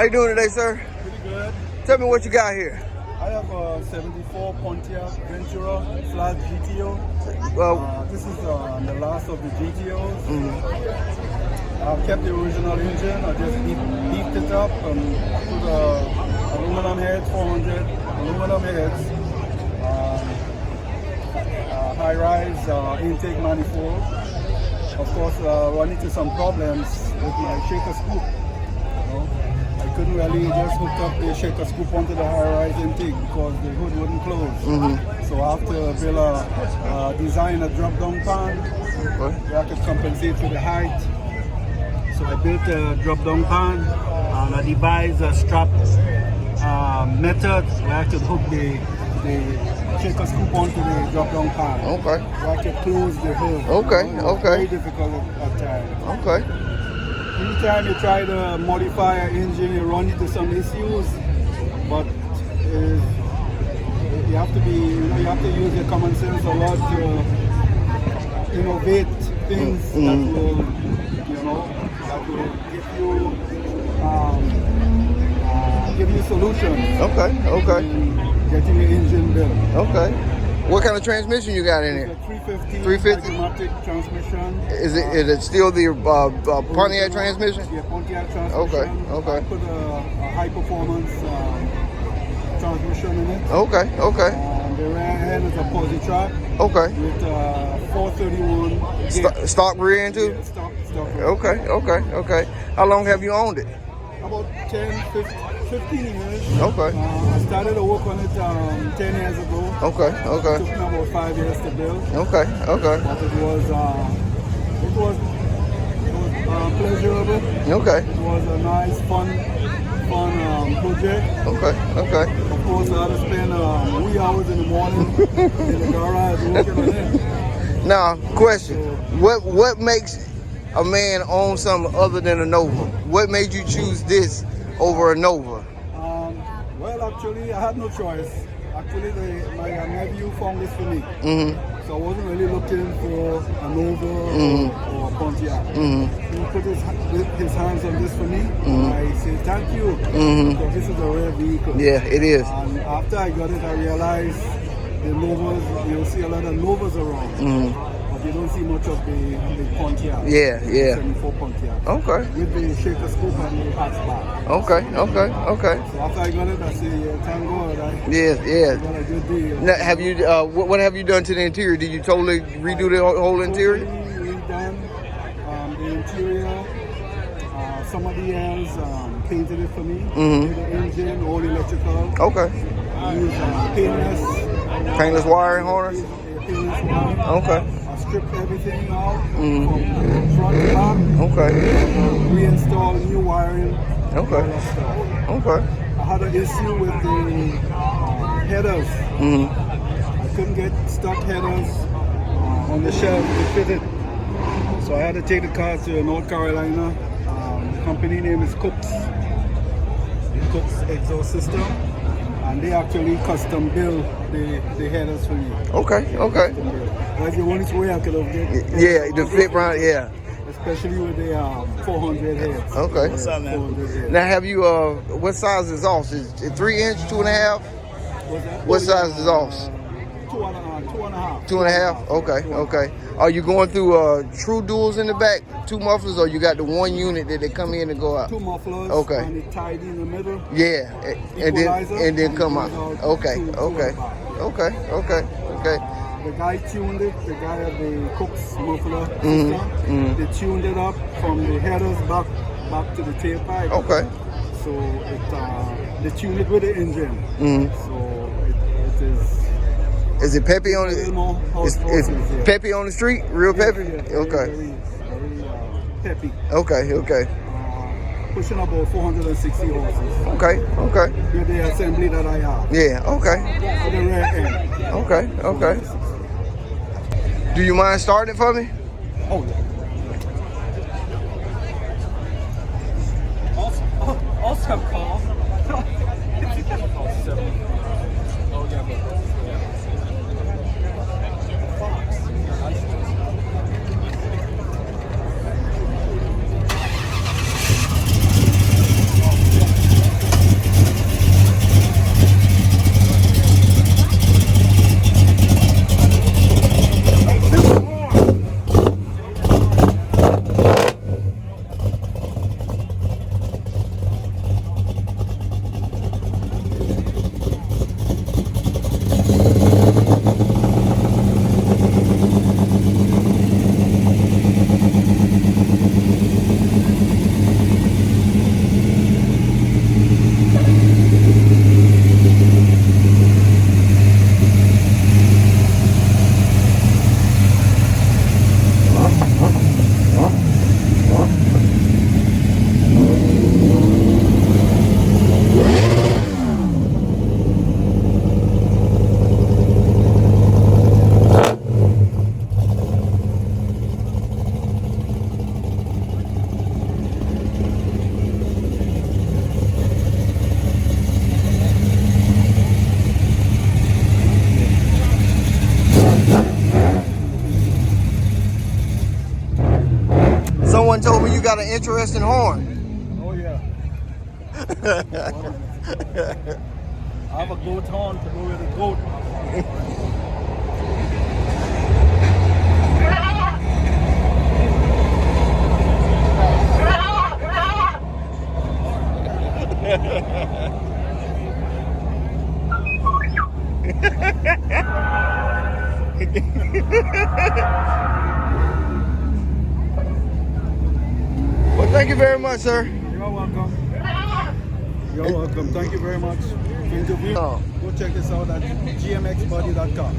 How you doing today, sir? Pretty good. Tell me what you got here. I have a 74 Pontiac GTO. This is the last of the GTOs. I've kept the original engine. I just beefed it up and put aluminum heads, 400 aluminum heads, high-rise intake manifold. Of course, run into some problems with my shaker scoop. I couldn't really just hook up the shaker scoop onto the high-rise intake because the hood wouldn't close. So I have to design a drop-down pan where I could compensate for the height. So I built a drop-down pan and I devised a strap method where I could hook the shaker scoop onto the drop-down pan. Okay. Where I could close the hood. Okay, Very difficult at times. Okay. Anytime you try to modify an engine, you run into some issues, but you have to use your common sense a lot to innovate things that will give you solutions. Okay. Getting your engine built. Okay. What kind of transmission you got in It's here? a 350 automatic transmission. Is it still the Pontiac transmission? Yeah, Pontiac transmission. Okay. I put a high performance transmission in it. Okay. The rear end is a posi track. Okay. With 431 stock rear end too? Yeah, stock rear. Okay. How long have you owned it? About 15 years. Okay. I started to work on it 10 years ago. Okay. It took me about 5 years to build. Okay. But it was pleasurable. Okay. It was a nice, fun project. Okay. Of course, I had to spend wee hours in the morning in the garage working on it. Now, question: What makes a man own something other than a Nova? What made you choose this over a Nova? Well, actually, I had no choice. Actually, my nephew found this for me. So I wasn't really looking for a Nova or a Pontiac. He put his hands on this for me. And I say thank you because this is a rare vehicle. Yeah, it is. And after I got it, I realized the Novas, you'll see a lot of Novas around. But you don't see much of the Pontiac. Yeah. 74 Pontiac. Okay. With the shaker scoop and the hatchback. Okay. So after I got it, I say, thank God. I got a good deal. Now, have you? What have you done to the interior? Did you totally redo the whole interior? Totally redone the interior. Somebody else painted it for me. Did the engine, all electrical. Okay. Used Paintless wiring harness. Paintless wiring. Okay. I stripped everything out from front to back. Okay. Reinstalled new wiring. Okay. I had an issue with the headers. I couldn't get stock headers on the shelf to fit it. So I had to take the car to North Carolina. The company name is Cook's exhaust system. And they actually custom build the headers for me. Okay. That's the only way I could have get. Yeah, the fit round. Yeah. Especially with the 400 heads. Okay. What's up, man? Now, have you? What size is exhaust? Is it 3 inch, 2.5? What size is exhaust? 2.5. 2.5. Okay. Are you going through true duals in the back, 2 mufflers, or you got the 1 unit that they come in and go out? 2 mufflers. Okay. And it tied in the middle. Yeah, and then come out. Okay. The guy tuned it. The guy at the Cook's muffler system. They tuned it up from the headers back to the tailpipe. Okay. So they tuned it with the engine. So it is. Is it peppy on it? It's peppy on the street? Real peppy? Okay. Very peppy. Okay. Pushing about 460 horses. Okay. With the assembly that I have. Yeah, okay. For the rear end. Okay. Do you mind starting it for me? Oh, yeah. Also call. got an interesting horn. Oh yeah. I have a goat horn to go with the goat. Well, thank you very much, sir. You're welcome. You're welcome. Thank you very much for interviewing. Oh. Go check this out at GMXbody.com.